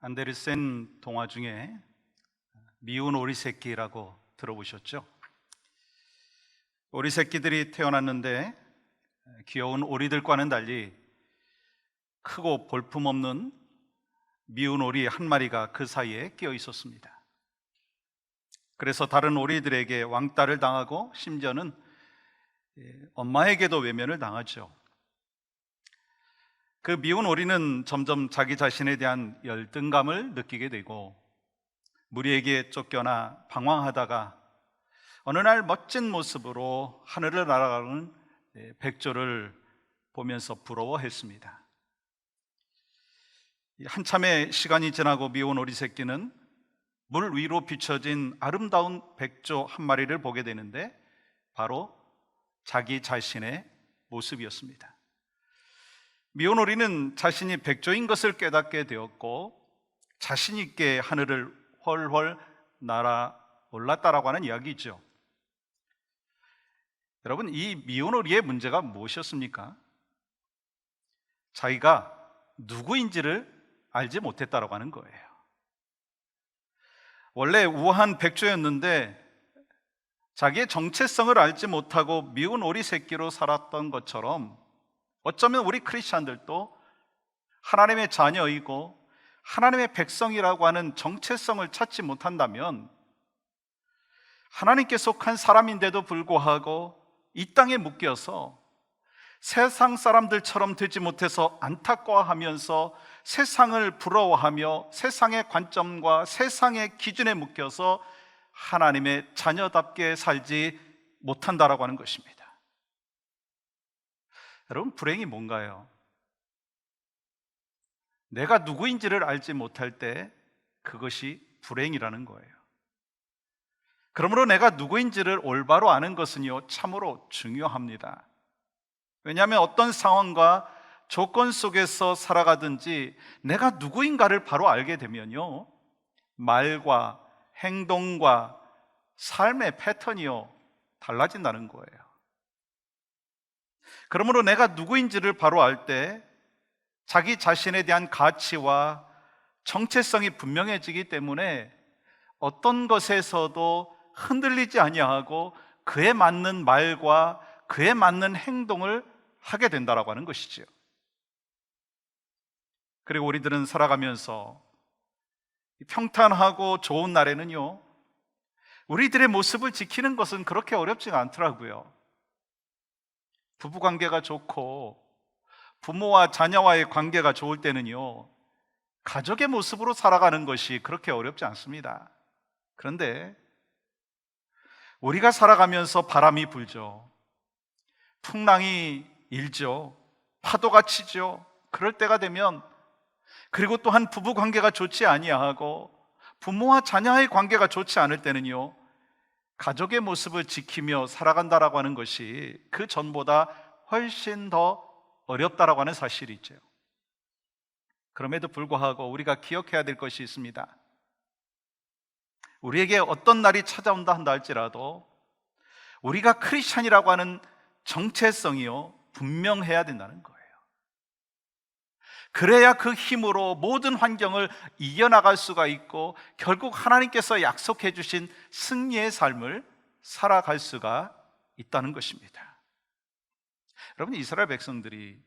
안데르센 동화 중에 미운 오리 새끼라고 들어보셨죠? 오리 새끼들이 태어났는데 귀여운 오리들과는 달리 크고 볼품없는 미운 오리 한 마리가 그 사이에 끼어 있었습니다. 그래서 다른 오리들에게 왕따를 당하고 심지어는 엄마에게도 외면을 당하죠. 그 미운 오리는 점점 자기 자신에 대한 열등감을 느끼게 되고 무리에게 쫓겨나 방황하다가 어느 날 멋진 모습으로 하늘을 날아가는 백조를 보면서 부러워했습니다. 한참의 시간이 지나고 미운 오리 새끼는 물 위로 비춰진 아름다운 백조 한 마리를 보게 되는데 바로 자기 자신의 모습이었습니다. 미운 오리는 자신이 백조인 것을 깨닫게 되었고 자신 있게 하늘을 훨훨 날아 올랐다라고 하는 이야기죠. 여러분, 이 미운 오리의 문제가 무엇이었습니까? 자기가 누구인지를 알지 못했다라고 하는 거예요. 원래 우아한 백조였는데 자기의 정체성을 알지 못하고 미운 오리 새끼로 살았던 것처럼 어쩌면 우리 크리스찬들도 하나님의 자녀이고 하나님의 백성이라고 하는 정체성을 찾지 못한다면 하나님께 속한 사람인데도 불구하고 이 땅에 묶여서 세상 사람들처럼 되지 못해서 안타까워하면서 세상을 부러워하며 세상의 관점과 세상의 기준에 묶여서 하나님의 자녀답게 살지 못한다라고 하는 것입니다. 여러분, 불행이 뭔가요? 내가 누구인지를 알지 못할 때 그것이 불행이라는 거예요. 그러므로 내가 누구인지를 올바로 아는 것은요, 참으로 중요합니다. 왜냐하면 어떤 상황과 조건 속에서 살아가든지 내가 누구인가를 바로 알게 되면요, 말과 행동과 삶의 패턴이요, 달라진다는 거예요. 그러므로 내가 누구인지를 바로 알 때 자기 자신에 대한 가치와 정체성이 분명해지기 때문에 어떤 것에서도 흔들리지 아니하고 그에 맞는 말과 그에 맞는 행동을 하게 된다라고 하는 것이죠. 그리고 우리들은 살아가면서 평탄하고 좋은 날에는요, 우리들의 모습을 지키는 것은 그렇게 어렵지가 않더라고요. 부부관계가 좋고 부모와 자녀와의 관계가 좋을 때는요, 가족의 모습으로 살아가는 것이 그렇게 어렵지 않습니다. 그런데 우리가 살아가면서 바람이 불죠. 풍랑이 일죠. 파도가 치죠. 그럴 때가 되면, 그리고 또한 부부관계가 좋지 아니하고 부모와 자녀의 관계가 좋지 않을 때는요, 가족의 모습을 지키며 살아간다라고 하는 것이 그 전보다 훨씬 더 어렵다라고 하는 사실이죠. 그럼에도 불구하고 우리가 기억해야 될 것이 있습니다. 우리에게 어떤 날이 찾아온다 한다 할지라도 우리가 크리스찬이라고 하는 정체성이요, 분명해야 된다는 거예요. 그래야 그 힘으로 모든 환경을 이겨나갈 수가 있고 결국 하나님께서 약속해 주신 승리의 삶을 살아갈 수가 있다는 것입니다. 여러분, 이스라엘 백성들이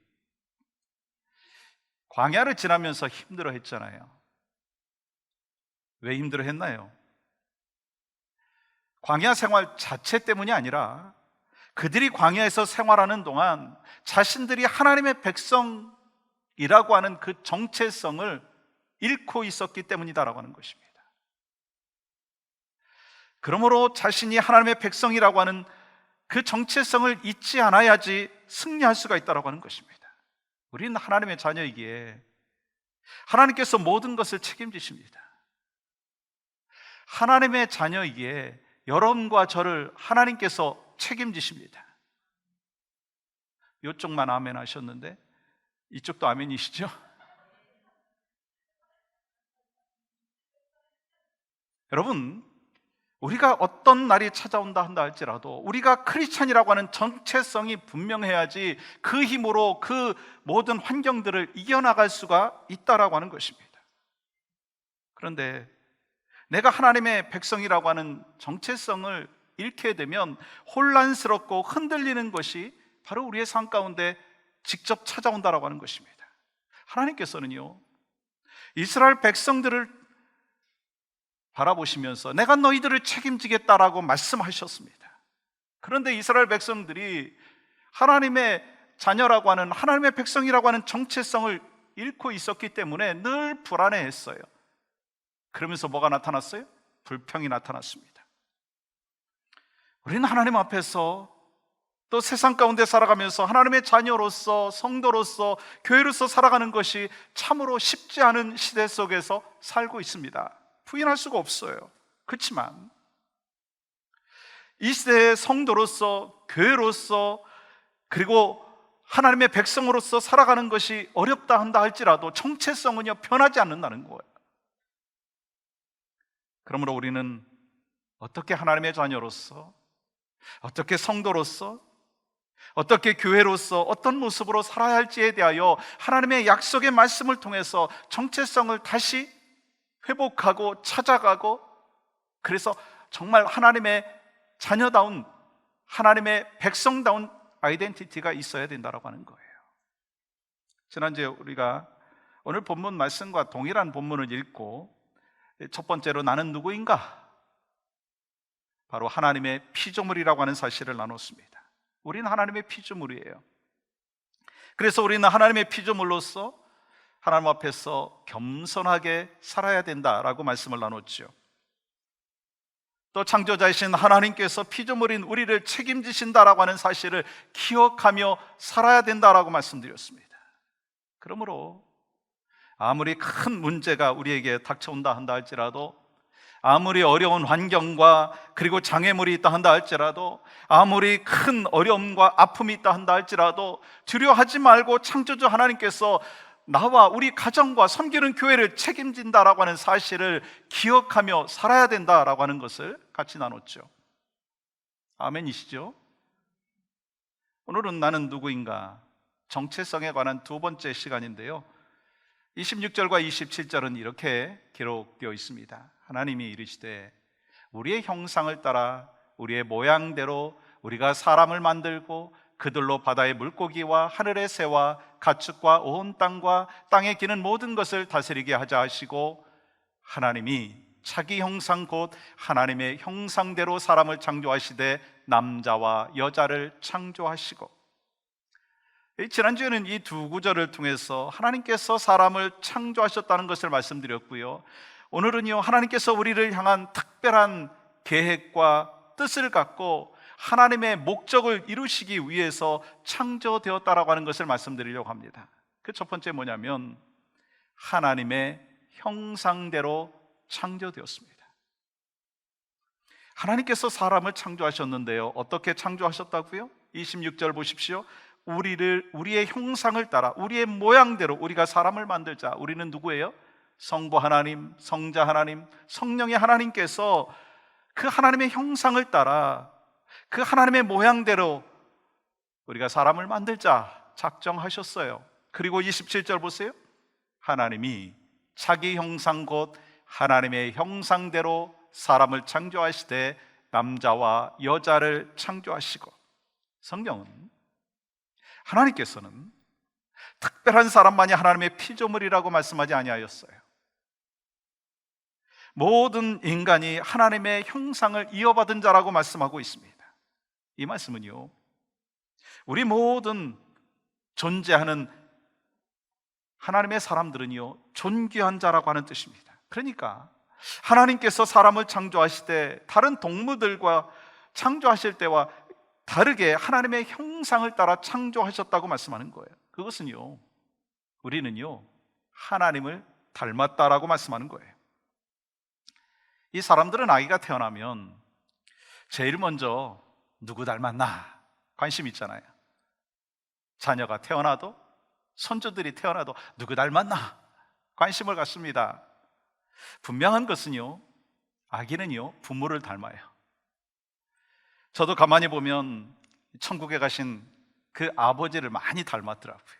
광야를 지나면서 힘들어 했잖아요. 왜 힘들어 했나요? 광야 생활 자체 때문이 아니라 그들이 광야에서 생활하는 동안 자신들이 하나님의 백성이라고 하는 그 정체성을 잃고 있었기 때문이다라고 하는 것입니다. 그러므로 자신이 하나님의 백성이라고 하는 그 정체성을 잊지 않아야지 승리할 수가 있다고 하는 것입니다. 우리는 하나님의 자녀이기에 하나님께서 모든 것을 책임지십니다. 하나님의 자녀이기에 여러분과 저를 하나님께서 책임지십니다. 이쪽만 아멘 하셨는데 이쪽도 아멘이시죠? 여러분, 우리가 어떤 날이 찾아온다 한다 할지라도 우리가 크리스찬이라고 하는 정체성이 분명해야지 그 힘으로 그 모든 환경들을 이겨나갈 수가 있다라고 하는 것입니다. 그런데 내가 하나님의 백성이라고 하는 정체성을 잃게 되면 혼란스럽고 흔들리는 것이 바로 우리의 삶 가운데 직접 찾아온다라고 하는 것입니다. 하나님께서는요, 이스라엘 백성들을 바라보시면서 내가 너희들을 책임지겠다라고 말씀하셨습니다. 그런데 이스라엘 백성들이 하나님의 자녀라고 하는, 하나님의 백성이라고 하는 정체성을 잃고 있었기 때문에 늘 불안해했어요. 그러면서 뭐가 나타났어요? 불평이 나타났습니다. 우리는 하나님 앞에서 또 세상 가운데 살아가면서 하나님의 자녀로서, 성도로서, 교회로서 살아가는 것이 참으로 쉽지 않은 시대 속에서 살고 있습니다. 부인할 수가 없어요. 그렇지만 이 시대의 성도로서, 교회로서, 그리고 하나님의 백성으로서 살아가는 것이 어렵다 한다 할지라도 정체성은요, 변하지 않는다는 거예요. 그러므로 우리는 어떻게 하나님의 자녀로서, 어떻게 성도로서, 어떻게 교회로서 어떤 모습으로 살아야 할지에 대하여 하나님의 약속의 말씀을 통해서 정체성을 다시 회복하고 찾아가고, 그래서 정말 하나님의 자녀다운, 하나님의 백성다운 아이덴티티가 있어야 된다고 하는 거예요. 지난주에 우리가 오늘 본문 말씀과 동일한 본문을 읽고 첫 번째로 나는 누구인가? 바로 하나님의 피조물이라고 하는 사실을 나눴습니다. 우리는 하나님의 피조물이에요. 그래서 우리는 하나님의 피조물로서 하나님 앞에서 겸손하게 살아야 된다라고 말씀을 나눴죠. 또 창조자이신 하나님께서 피조물인 우리를 책임지신다라고 하는 사실을 기억하며 살아야 된다라고 말씀드렸습니다. 그러므로 아무리 큰 문제가 우리에게 닥쳐온다 한다 할지라도, 아무리 어려운 환경과 그리고 장애물이 있다 한다 할지라도, 아무리 큰 어려움과 아픔이 있다 한다 할지라도 두려워하지 말고 창조주 하나님께서 나와 우리 가정과 섬기는 교회를 책임진다라고 하는 사실을 기억하며 살아야 된다라고 하는 것을 같이 나눴죠. 아멘이시죠? 오늘은 나는 누구인가? 정체성에 관한 두 번째 시간인데요, 26절과 27절은 이렇게 기록되어 있습니다. 하나님이 이르시되 우리의 형상을 따라 우리의 모양대로 우리가 사람을 만들고 그들로 바다의 물고기와 하늘의 새와 가축과 온 땅과 땅에 기는 모든 것을 다스리게 하자 하시고, 하나님이 자기 형상 곧 하나님의 형상대로 사람을 창조하시되 남자와 여자를 창조하시고. 지난주에는 이 두 구절을 통해서 하나님께서 사람을 창조하셨다는 것을 말씀드렸고요, 오늘은요, 하나님께서 우리를 향한 특별한 계획과 뜻을 갖고 하나님의 목적을 이루시기 위해서 창조되었다라고 하는 것을 말씀드리려고 합니다. 그 첫 번째 뭐냐면 하나님의 형상대로 창조되었습니다. 하나님께서 사람을 창조하셨는데요, 어떻게 창조하셨다고요? 26절 보십시오. 우리의 형상을 따라 우리의 모양대로 우리가 사람을 만들자. 우리는 누구예요? 성부 하나님, 성자 하나님, 성령의 하나님께서 그 하나님의 형상을 따라 그 하나님의 모양대로 우리가 사람을 만들자 작정하셨어요. 그리고 27절 보세요. 하나님이 자기 형상 곧 하나님의 형상대로 사람을 창조하시되 남자와 여자를 창조하시고. 성경은 하나님께서는 특별한 사람만이 하나님의 피조물이라고 말씀하지 아니하였어요. 모든 인간이 하나님의 형상을 이어받은 자라고 말씀하고 있습니다. 이 말씀은요, 우리 모든 존재하는 하나님의 사람들은요, 존귀한 자라고 하는 뜻입니다. 그러니까 하나님께서 사람을 창조하실 때 다른 동물들과 창조하실 때와 다르게 하나님의 형상을 따라 창조하셨다고 말씀하는 거예요. 그것은요, 우리는요, 하나님을 닮았다라고 말씀하는 거예요. 이 사람들은 아기가 태어나면 제일 먼저 누구 닮았나 관심 있잖아요. 자녀가 태어나도, 손주들이 태어나도 누구 닮았나 관심을 갖습니다. 분명한 것은요, 아기는요, 부모를 닮아요. 저도 가만히 보면 천국에 가신 그 아버지를 많이 닮았더라고요.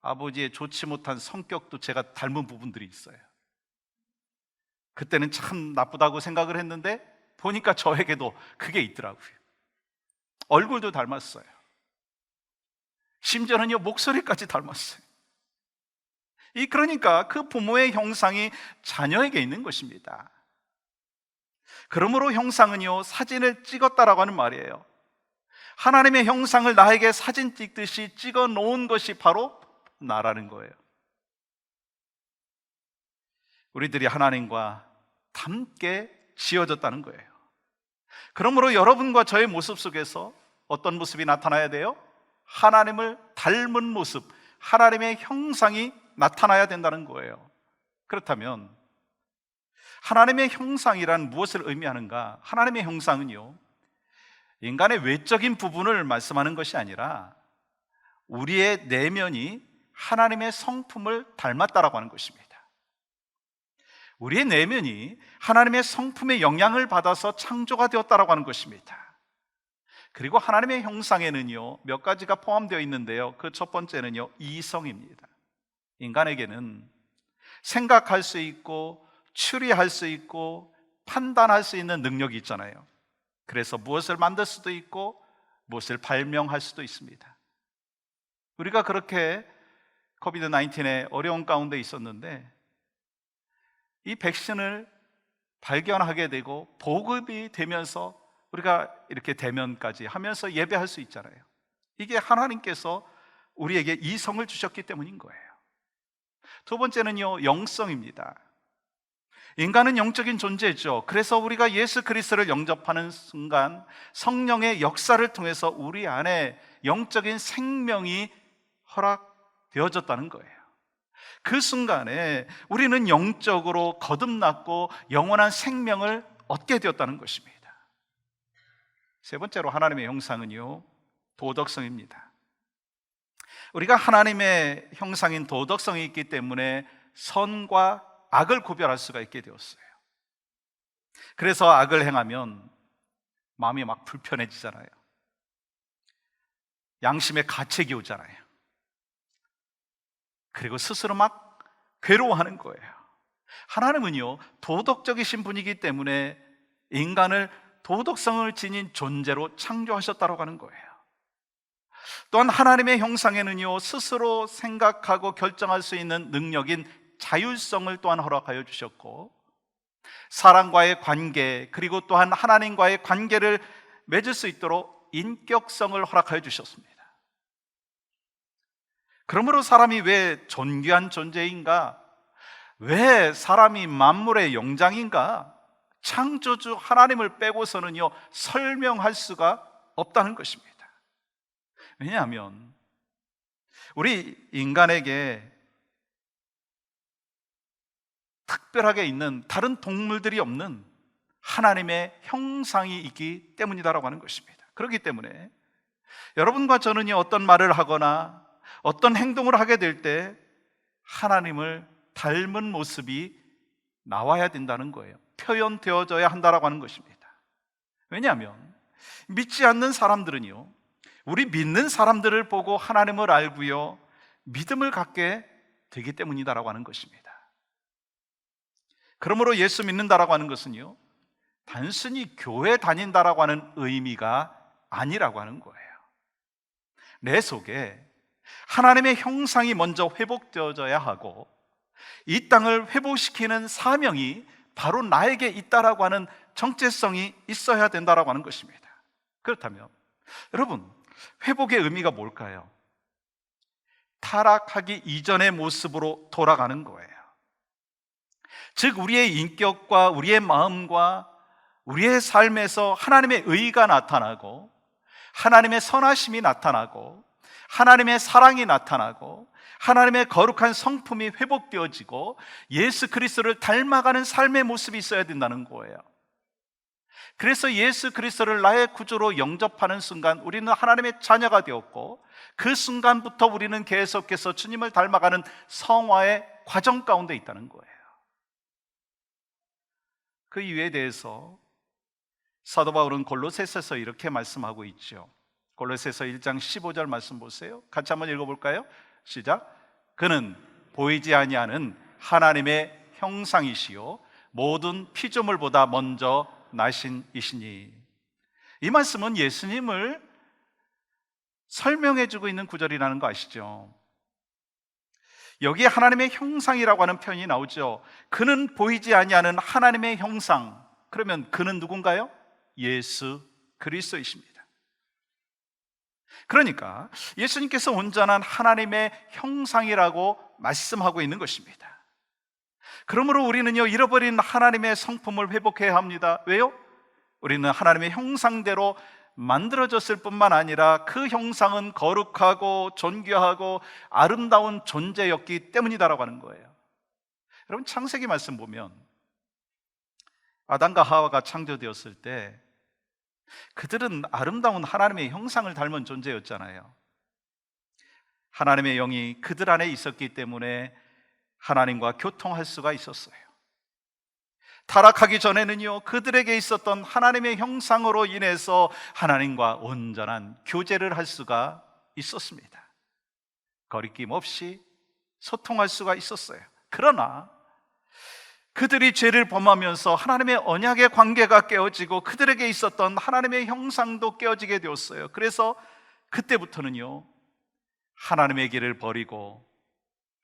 아버지의 좋지 못한 성격도 제가 닮은 부분들이 있어요. 그때는 참 나쁘다고 생각을 했는데 보니까 저에게도 그게 있더라고요. 얼굴도 닮았어요. 심지어는요, 목소리까지 닮았어요. 그러니까 그 부모의 형상이 자녀에게 있는 것입니다. 그러므로 형상은요, 사진을 찍었다라고 하는 말이에요. 하나님의 형상을 나에게 사진 찍듯이 찍어 놓은 것이 바로 나라는 거예요. 우리들이 하나님과 함께 지어졌다는 거예요. 그러므로 여러분과 저의 모습 속에서 어떤 모습이 나타나야 돼요? 하나님을 닮은 모습, 하나님의 형상이 나타나야 된다는 거예요. 그렇다면 하나님의 형상이란 무엇을 의미하는가? 하나님의 형상은요, 인간의 외적인 부분을 말씀하는 것이 아니라 우리의 내면이 하나님의 성품을 닮았다라고 하는 것입니다. 우리의 내면이 하나님의 성품의 영향을 받아서 창조가 되었다라고 하는 것입니다. 그리고 하나님의 형상에는요, 몇 가지가 포함되어 있는데요, 그 첫 번째는요, 이성입니다. 인간에게는 생각할 수 있고 추리할 수 있고 판단할 수 있는 능력이 있잖아요. 그래서 무엇을 만들 수도 있고 무엇을 발명할 수도 있습니다. 우리가 그렇게 코비드 19의 어려운 가운데 있었는데 이 백신을 발견하게 되고 보급이 되면서 우리가 이렇게 대면까지 하면서 예배할 수 있잖아요. 이게 하나님께서 우리에게 이성을 주셨기 때문인 거예요. 두 번째는요, 영성입니다. 인간은 영적인 존재죠. 그래서 우리가 예수 그리스도를 영접하는 순간 성령의 역사를 통해서 우리 안에 영적인 생명이 허락되어졌다는 거예요. 그 순간에 우리는 영적으로 거듭났고 영원한 생명을 얻게 되었다는 것입니다. 세 번째로 하나님의 형상은요, 도덕성입니다. 우리가 하나님의 형상인 도덕성이 있기 때문에 선과 악을 구별할 수가 있게 되었어요. 그래서 악을 행하면 마음이 막 불편해지잖아요. 양심의 가책이 오잖아요. 그리고 스스로 막 괴로워하는 거예요. 하나님은요, 도덕적이신 분이기 때문에 인간을 도덕성을 지닌 존재로 창조하셨다고 하는 거예요. 또한 하나님의 형상에는요, 스스로 생각하고 결정할 수 있는 능력인 자율성을 또한 허락하여 주셨고, 사람과의 관계, 그리고 또한 하나님과의 관계를 맺을 수 있도록 인격성을 허락하여 주셨습니다. 그러므로 사람이 왜 존귀한 존재인가? 왜 사람이 만물의 영장인가? 창조주 하나님을 빼고서는요, 설명할 수가 없다는 것입니다. 왜냐하면 우리 인간에게 특별하게 있는 다른 동물들이 없는 하나님의 형상이 있기 때문이다라고 하는 것입니다. 그렇기 때문에 여러분과 저는요, 어떤 말을 하거나 어떤 행동을 하게 될 때 하나님을 닮은 모습이 나와야 된다는 거예요. 표현되어져야 한다라고 하는 것입니다. 왜냐하면 믿지 않는 사람들은요, 우리 믿는 사람들을 보고 하나님을 알고요, 믿음을 갖게 되기 때문이다라고 하는 것입니다. 그러므로 예수 믿는다라고 하는 것은요, 단순히 교회 다닌다라고 하는 의미가 아니라고 하는 거예요. 내 속에 하나님의 형상이 먼저 회복되어져야 하고 이 땅을 회복시키는 사명이 바로 나에게 있다라고 하는 정체성이 있어야 된다라고 하는 것입니다. 그렇다면 여러분, 회복의 의미가 뭘까요? 타락하기 이전의 모습으로 돌아가는 거예요. 즉 우리의 인격과 우리의 마음과 우리의 삶에서 하나님의 의가 나타나고 하나님의 선하심이 나타나고 하나님의 사랑이 나타나고 하나님의 거룩한 성품이 회복되어지고 예수 그리스도를 닮아가는 삶의 모습이 있어야 된다는 거예요. 그래서 예수 그리스도를 나의 구주로 영접하는 순간 우리는 하나님의 자녀가 되었고, 그 순간부터 우리는 계속해서 주님을 닮아가는 성화의 과정 가운데 있다는 거예요. 그 이유에 대해서 사도 바울은 골로새서에서 이렇게 말씀하고 있죠. 골로새서 1장 15절 말씀 보세요. 같이 한번 읽어볼까요? 시작. 그는 보이지 아니하는 하나님의 형상이시요 모든 피조물보다 먼저 나신 이시니. 이 말씀은 예수님을 설명해 주고 있는 구절이라는 거 아시죠? 여기에 하나님의 형상이라고 하는 표현이 나오죠. 그는 보이지 아니하는 하나님의 형상. 그러면 그는 누군가요? 예수 그리스도이십니다. 그러니까 예수님께서 온전한 하나님의 형상이라고 말씀하고 있는 것입니다. 그러므로 우리는요, 잃어버린 하나님의 성품을 회복해야 합니다. 왜요? 우리는 하나님의 형상대로 만들어졌을 뿐만 아니라 그 형상은 거룩하고 존귀하고 아름다운 존재였기 때문이다라고 하는 거예요. 여러분, 창세기 말씀 보면 아담과 하와가 창조되었을 때 그들은 아름다운 하나님의 형상을 닮은 존재였잖아요. 하나님의 영이 그들 안에 있었기 때문에 하나님과 교통할 수가 있었어요. 타락하기 전에는요, 그들에게 있었던 하나님의 형상으로 인해서 하나님과 온전한 교제를 할 수가 있었습니다. 거리낌 없이 소통할 수가 있었어요. 그러나 그들이 죄를 범하면서 하나님의 언약의 관계가 깨어지고 그들에게 있었던 하나님의 형상도 깨어지게 되었어요. 그래서 그때부터는요, 하나님의 길을 버리고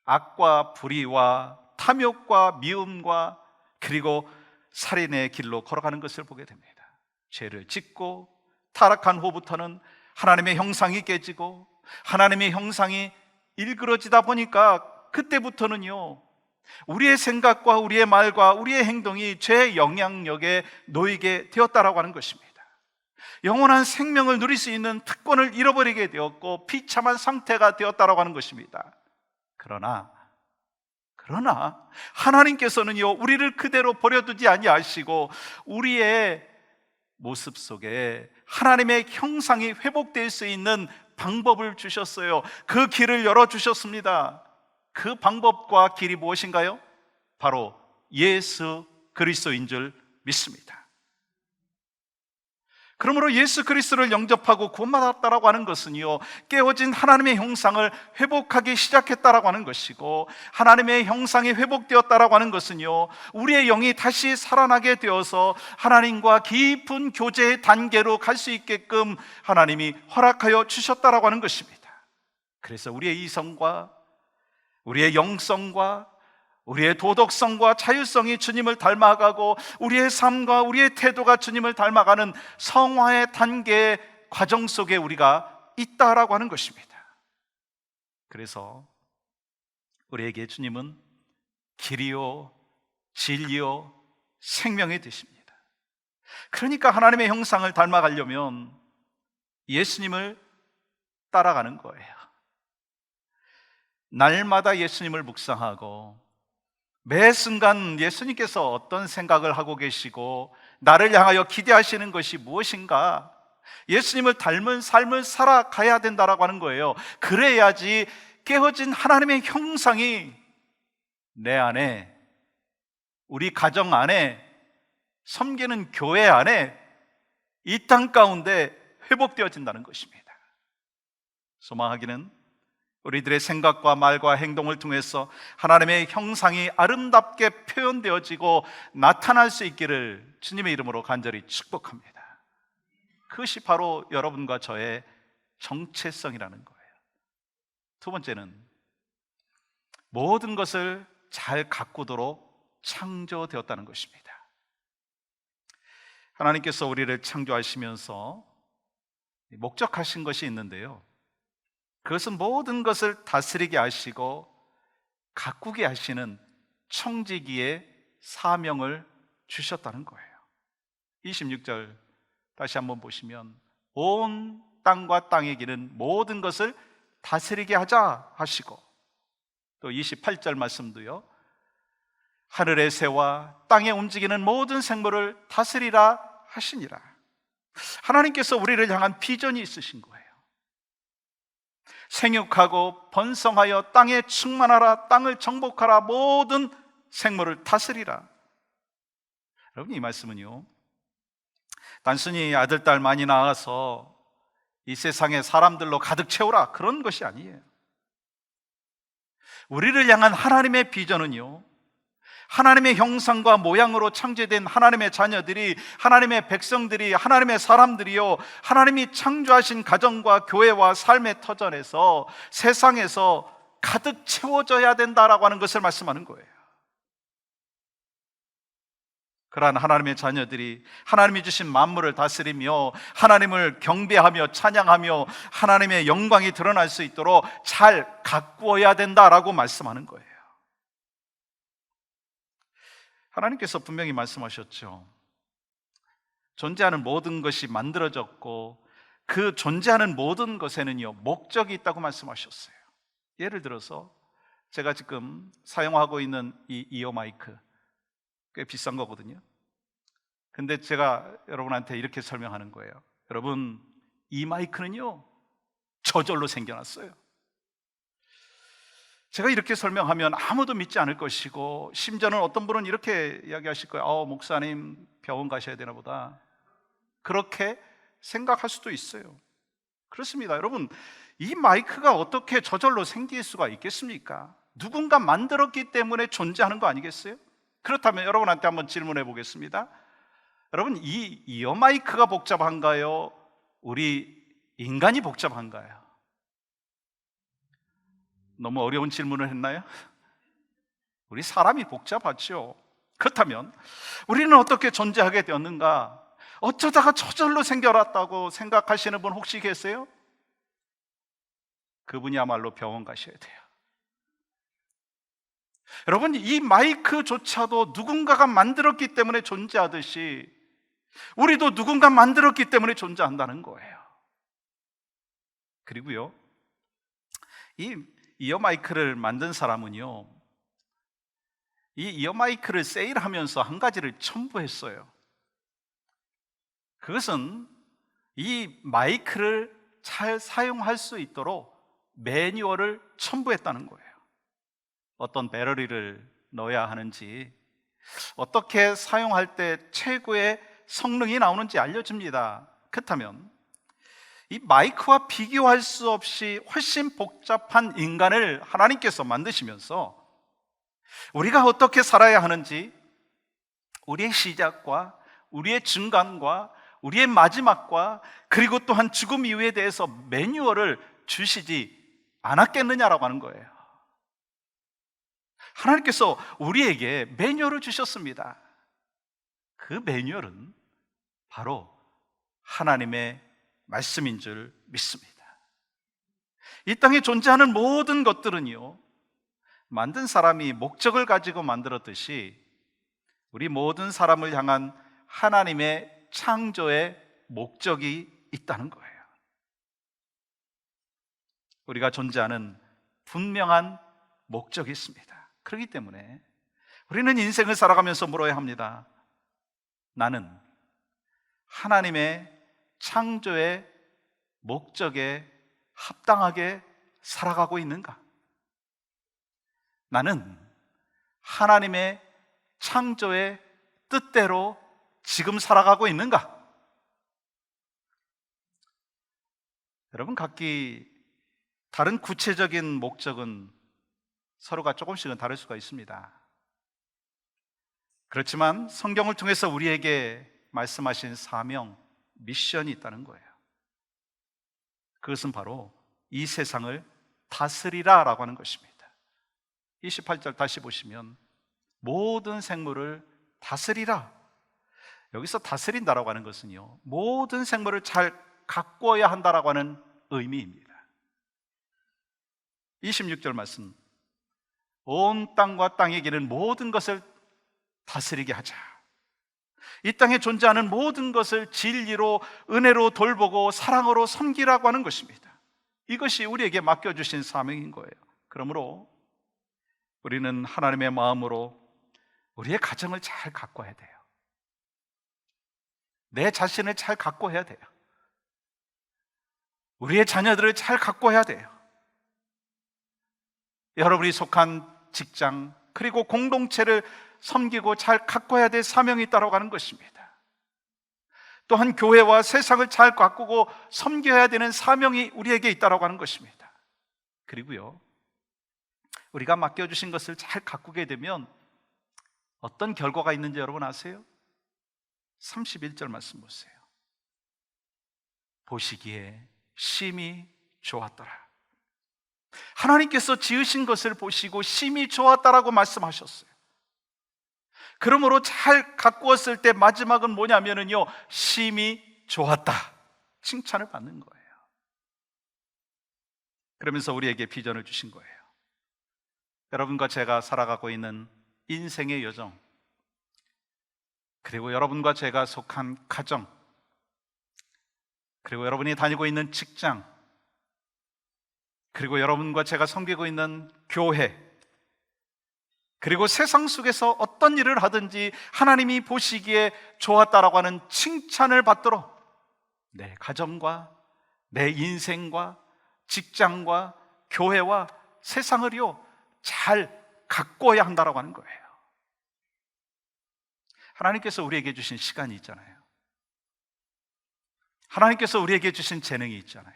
악과 불의와 탐욕과 미움과 그리고 살인의 길로 걸어가는 것을 보게 됩니다. 죄를 짓고 타락한 후부터는 하나님의 형상이 깨지고 하나님의 형상이 일그러지다 보니까 그때부터는요, 우리의 생각과 우리의 말과 우리의 행동이 죄의 영향력에 놓이게 되었다라고 하는 것입니다. 영원한 생명을 누릴 수 있는 특권을 잃어버리게 되었고 비참한 상태가 되었다라고 하는 것입니다. 그러나 하나님께서는요, 우리를 그대로 버려두지 아니하시고 우리의 모습 속에 하나님의 형상이 회복될 수 있는 방법을 주셨어요. 그 길을 열어주셨습니다. 그 방법과 길이 무엇인가요? 바로 예수 그리스도인 줄 믿습니다. 그러므로 예수 그리스도를 영접하고 구원받았다라고 하는 것은요, 깨어진 하나님의 형상을 회복하기 시작했다라고 하는 것이고, 하나님의 형상이 회복되었다라고 하는 것은요, 우리의 영이 다시 살아나게 되어서 하나님과 깊은 교제의 단계로 갈 수 있게끔 하나님이 허락하여 주셨다라고 하는 것입니다. 그래서 우리의 이성과 우리의 영성과 우리의 도덕성과 자율성이 주님을 닮아가고 우리의 삶과 우리의 태도가 주님을 닮아가는 성화의 단계의 과정 속에 우리가 있다라고 하는 것입니다. 그래서 우리에게 주님은 길이요 진리요 생명이 되십니다. 그러니까 하나님의 형상을 닮아가려면 예수님을 따라가는 거예요. 날마다 예수님을 묵상하고 매 순간 예수님께서 어떤 생각을 하고 계시고 나를 향하여 기대하시는 것이 무엇인가, 예수님을 닮은 삶을 살아가야 된다라고 하는 거예요. 그래야지 깨어진 하나님의 형상이 내 안에, 우리 가정 안에, 섬기는 교회 안에, 이 땅 가운데 회복되어진다는 것입니다. 소망하기는 우리들의 생각과 말과 행동을 통해서 하나님의 형상이 아름답게 표현되어지고 나타날 수 있기를 주님의 이름으로 간절히 축복합니다. 그것이 바로 여러분과 저의 정체성이라는 거예요. 두 번째는 모든 것을 잘 가꾸도록 창조되었다는 것입니다. 하나님께서 우리를 창조하시면서 목적하신 것이 있는데요, 그것은 모든 것을 다스리게 하시고 가꾸게 하시는 청지기의 사명을 주셨다는 거예요. 26절 다시 한번 보시면 온 땅과 땅의 길은 모든 것을 다스리게 하자 하시고, 또 28절 말씀도요, 하늘의 새와 땅에 움직이는 모든 생물을 다스리라 하시니라. 하나님께서 우리를 향한 비전이 있으신 거예요. 생육하고 번성하여 땅에 충만하라, 땅을 정복하라, 모든 생물을 다스리라. 여러분, 이 말씀은요, 단순히 아들, 딸 많이 낳아서 이 세상에 사람들로 가득 채우라, 그런 것이 아니에요. 우리를 향한 하나님의 비전은요, 하나님의 형상과 모양으로 창조된 하나님의 자녀들이, 하나님의 백성들이, 하나님의 사람들이요, 하나님이 창조하신 가정과 교회와 삶의 터전에서, 세상에서 가득 채워져야 된다라고 하는 것을 말씀하는 거예요. 그러한 하나님의 자녀들이 하나님이 주신 만물을 다스리며 하나님을 경배하며 찬양하며 하나님의 영광이 드러날 수 있도록 잘 가꾸어야 된다라고 말씀하는 거예요. 하나님께서 분명히 말씀하셨죠. 존재하는 모든 것이 만들어졌고 그 존재하는 모든 것에는요, 목적이 있다고 말씀하셨어요. 예를 들어서 제가 지금 사용하고 있는 이 이어 마이크, 꽤 비싼 거거든요. 근데 제가 여러분한테 이렇게 설명하는 거예요. 여러분, 이 마이크는요, 저절로 생겨났어요. 제가 이렇게 설명하면 아무도 믿지 않을 것이고, 심지어는 어떤 분은 이렇게 이야기하실 거예요. 목사님 병원 가셔야 되나 보다, 그렇게 생각할 수도 있어요. 그렇습니다. 여러분, 이 마이크가 어떻게 저절로 생길 수가 있겠습니까? 누군가 만들었기 때문에 존재하는 거 아니겠어요? 그렇다면 여러분한테 한번 질문해 보겠습니다. 여러분, 이 이어 마이크가 복잡한가요? 우리 인간이 복잡한가요? 너무 어려운 질문을 했나요? 우리 사람이 복잡하죠. 그렇다면 우리는 어떻게 존재하게 되었는가? 어쩌다가 저절로 생겨났다고 생각하시는 분 혹시 계세요? 그분이야말로 병원 가셔야 돼요. 여러분, 이 마이크조차도 누군가가 만들었기 때문에 존재하듯이 우리도 누군가 만들었기 때문에 존재한다는 거예요. 그리고요, 이 이어 마이크를 만든 사람은요, 이 이어 마이크를 세일하면서 한 가지를 첨부했어요. 그것은 이 마이크를 잘 사용할 수 있도록 매뉴얼을 첨부했다는 거예요. 어떤 배터리를 넣어야 하는지, 어떻게 사용할 때 최고의 성능이 나오는지 알려줍니다. 그렇다면 이 마이크와 비교할 수 없이 훨씬 복잡한 인간을 하나님께서 만드시면서 우리가 어떻게 살아야 하는지, 우리의 시작과 우리의 중간과 우리의 마지막과 그리고 또한 죽음 이후에 대해서 매뉴얼을 주시지 않았겠느냐라고 하는 거예요. 하나님께서 우리에게 매뉴얼을 주셨습니다. 그 매뉴얼은 바로 하나님의 말씀인 줄 믿습니다. 이 땅에 존재하는 모든 것들은요, 만든 사람이 목적을 가지고 만들었듯이 우리 모든 사람을 향한 하나님의 창조의 목적이 있다는 거예요. 우리가 존재하는 분명한 목적이 있습니다. 그렇기 때문에 우리는 인생을 살아가면서 물어야 합니다. 나는 하나님의 창조의 목적에 합당하게 살아가고 있는가? 나는 하나님의 창조의 뜻대로 지금 살아가고 있는가? 여러분, 각기 다른 구체적인 목적은 서로가 조금씩은 다를 수가 있습니다. 그렇지만 성경을 통해서 우리에게 말씀하신 사명, 미션이 있다는 거예요. 그것은 바로 이 세상을 다스리라 라고 하는 것입니다. 28절 다시 보시면 모든 생물을 다스리라. 여기서 다스린다라고 하는 것은요, 모든 생물을 잘 가꾸어야 한다라고 하는 의미입니다. 26절 말씀, 온 땅과 땅에 기는 모든 것을 다스리게 하자. 이 땅에 존재하는 모든 것을 진리로, 은혜로 돌보고 사랑으로 섬기라고 하는 것입니다. 이것이 우리에게 맡겨주신 사명인 거예요. 그러므로 우리는 하나님의 마음으로 우리의 가정을 잘 가꿔야 돼요. 내 자신을 잘 가꿔야 돼요. 우리의 자녀들을 잘 가꿔야 돼요. 여러분이 속한 직장 그리고 공동체를 섬기고 잘 가꿔야 될 사명이 있다고 하는 것입니다. 또한 교회와 세상을 잘 가꾸고 섬겨야 되는 사명이 우리에게 있다고 하는 것입니다. 그리고요, 우리가 맡겨주신 것을 잘 가꾸게 되면 어떤 결과가 있는지 여러분 아세요? 31절 말씀 보세요. 보시기에 심히 좋았더라. 하나님께서 지으신 것을 보시고 심히 좋았다라고 말씀하셨어요. 그러므로 잘 가꾸었을 때 마지막은 뭐냐면요, 심히 좋았다, 칭찬을 받는 거예요. 그러면서 우리에게 비전을 주신 거예요. 여러분과 제가 살아가고 있는 인생의 여정, 그리고 여러분과 제가 속한 가정, 그리고 여러분이 다니고 있는 직장, 그리고 여러분과 제가 섬기고 있는 교회, 그리고 세상 속에서 어떤 일을 하든지 하나님이 보시기에 좋았다라고 하는 칭찬을 받도록 내 가정과 내 인생과 직장과 교회와 세상을요 잘 가꿔야 한다라고 하는 거예요. 하나님께서 우리에게 주신 시간이 있잖아요. 하나님께서 우리에게 주신 재능이 있잖아요.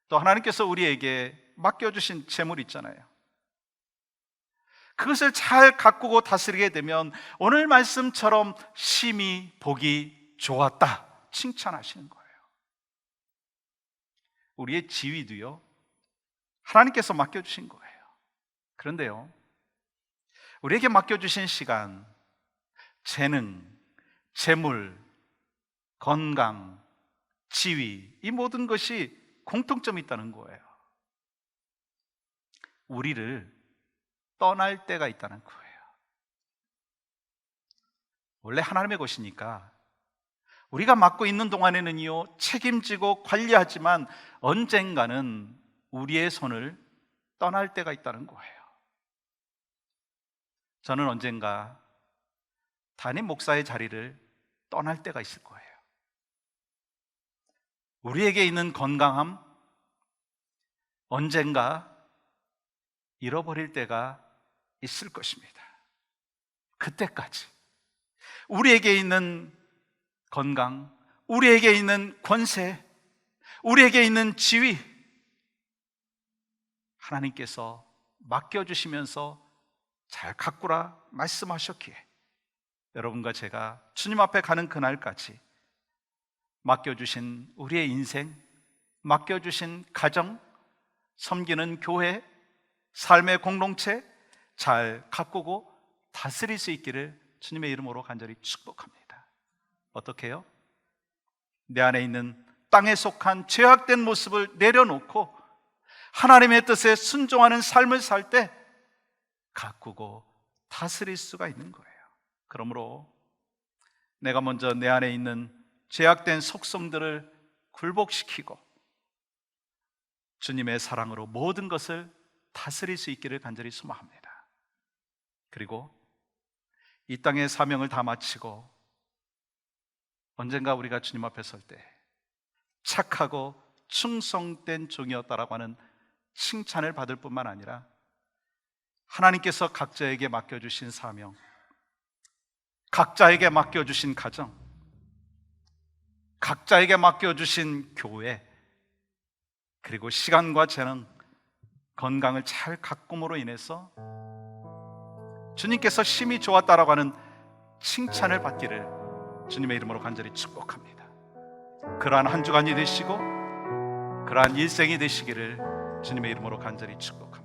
또 하나님께서 우리에게 맡겨주신 재물이 있잖아요. 그것을 잘 가꾸고 다스리게 되면 오늘 말씀처럼 심히 보기 좋았다 칭찬하시는 거예요. 우리의 지위도요 하나님께서 맡겨주신 거예요. 그런데요, 우리에게 맡겨주신 시간, 재능, 재물, 건강, 지위, 이 모든 것이 공통점이 있다는 거예요. 우리를 떠날 때가 있다는 거예요. 원래 하나님의 것이니까 우리가 맡고 있는 동안에는요 책임지고 관리하지만 언젠가는 우리의 손을 떠날 때가 있다는 거예요. 저는 언젠가 담임 목사의 자리를 떠날 때가 있을 거예요. 우리에게 있는 건강함, 언젠가 잃어버릴 때가 있을 것입니다. 그때까지 우리에게 있는 건강, 우리에게 있는 권세, 우리에게 있는 지위, 하나님께서 맡겨주시면서 잘 가꾸라 말씀하셨기에 여러분과 제가 주님 앞에 가는 그날까지 맡겨주신 우리의 인생, 맡겨주신 가정, 섬기는 교회, 삶의 공동체 잘 가꾸고 다스릴 수 있기를 주님의 이름으로 간절히 축복합니다. 어떻게 해요? 내 안에 있는 땅에 속한 죄악된 모습을 내려놓고 하나님의 뜻에 순종하는 삶을 살 때 가꾸고 다스릴 수가 있는 거예요. 그러므로 내가 먼저 내 안에 있는 죄악된 속성들을 굴복시키고 주님의 사랑으로 모든 것을 다스릴 수 있기를 간절히 소망합니다. 그리고 이 땅의 사명을 다 마치고 언젠가 우리가 주님 앞에 설 때 착하고 충성된 종이었다라고 하는 칭찬을 받을 뿐만 아니라 하나님께서 각자에게 맡겨주신 사명, 각자에게 맡겨주신 가정, 각자에게 맡겨주신 교회, 그리고 시간과 재능, 건강을 잘 가꿈으로 인해서 주님께서 심히 좋았다라고 하는 칭찬을 받기를 주님의 이름으로 간절히 축복합니다. 그러한 한 주간이 되시고 그러한 일생이 되시기를 주님의 이름으로 간절히 축복합니다.